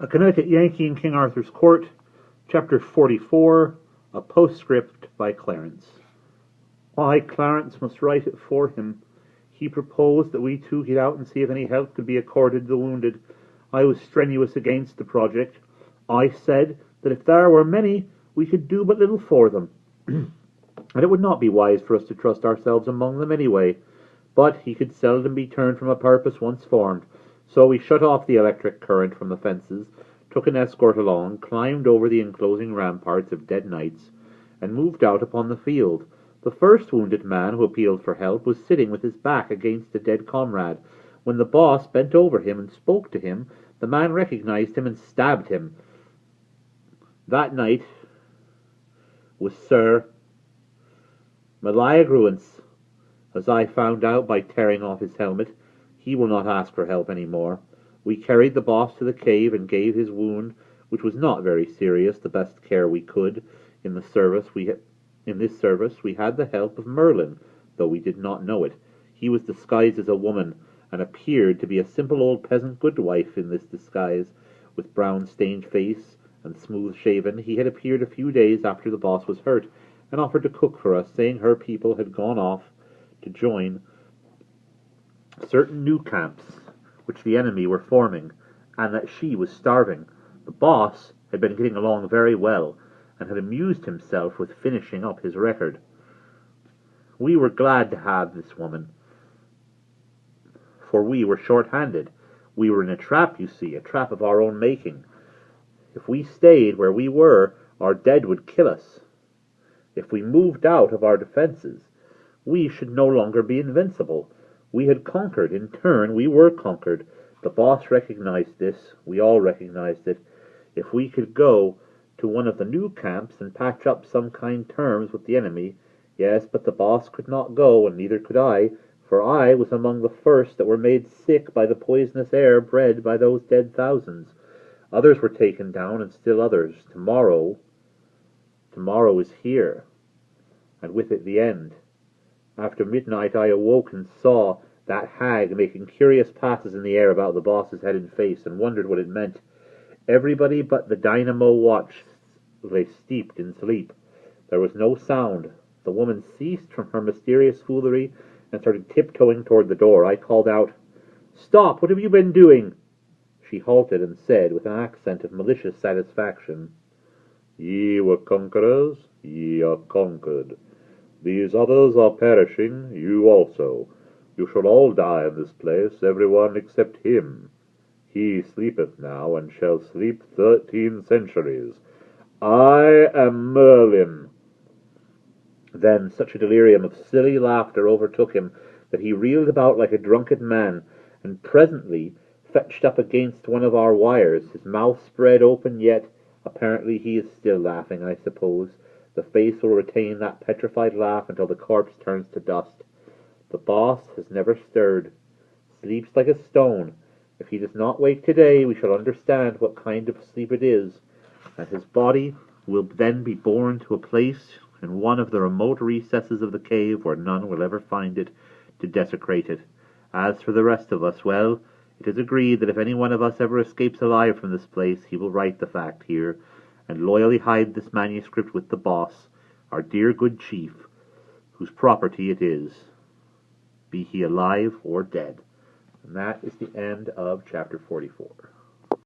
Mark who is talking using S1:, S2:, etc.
S1: A Connecticut Yankee in King Arthur's Court, Chapter 44, A Postscript by Clarence. Why, Clarence must write it for him. He proposed that we two get out and see if any help could be accorded the wounded. I was strenuous against the project. I said that if there were many, we could do but little for them, and it would not be wise for us to trust ourselves among them anyway. But he could seldom be turned from a purpose once formed. So we shut off the electric current from the fences, took an escort along, climbed over the enclosing ramparts of dead knights, and moved out upon the field. The first wounded man who appealed for help was sitting with his back against a dead comrade. When the boss bent over him and spoke to him, the man recognized him and stabbed him. That knight was Sir Meliagruance, as I found out by tearing off his helmet. He will not ask for help any more. We carried the boss to the cave and gave his wound, which was not very serious, the best care we could. In this service we had the help of Merlin, though we did not know it. He was disguised as a woman, and appeared to be a simple old peasant goodwife in this disguise. With brown-stained face and smooth-shaven, he had appeared a few days after the boss was hurt, and offered to cook for us, saying her people had gone off to join certain new camps which the enemy were forming, and that she was starving. The boss had been getting along very well, and had amused himself with finishing up his record. We were glad to have this woman, for we were short-handed. We were in a trap, you see, a trap of our own making. If we stayed where we were, our dead would kill us. If we moved out of our defenses, we should no longer be invincible. We had conquered. In turn, we were conquered. The boss recognized this. We all recognized it. If we could go to one of the new camps and patch up some kind terms with the enemy, yes, but the boss could not go, and neither could I, for I was among the first that were made sick by the poisonous air bred by those dead thousands. Others were taken down, and still others. Tomorrow is here, and with it the end. After midnight I awoke and saw that hag making curious passes in the air about the boss's head and face, and wondered what it meant. Everybody but the dynamo watch lay steeped in sleep. There was no sound. The woman ceased from her mysterious foolery and started tiptoeing toward the door. I called out, "Stop! What have you been doing?" She halted and said, with an accent of malicious satisfaction, "Ye were conquerors, ye are conquered. These others are perishing, you also. You shall all die in this place, every one except him. He sleepeth now, and shall sleep 13 centuries. I am Merlin." Then such a delirium of silly laughter overtook him that he reeled about like a drunken man, and presently fetched up against one of our wires, his mouth spread open yet. Apparently he is still laughing, I suppose. The face will retain that petrified laugh until the corpse turns to dust. The boss has never stirred, sleeps like a stone. If he does not wake today, we shall understand what kind of sleep it is, and his body will then be borne to a place in one of the remote recesses of the cave where none will ever find it to desecrate it. As for the rest of us, well, it is agreed that if any one of us ever escapes alive from this place, he will write the fact here, and loyally hide this manuscript with the boss, our dear good chief, whose property it is, be he alive or dead. And that is the end of chapter 44.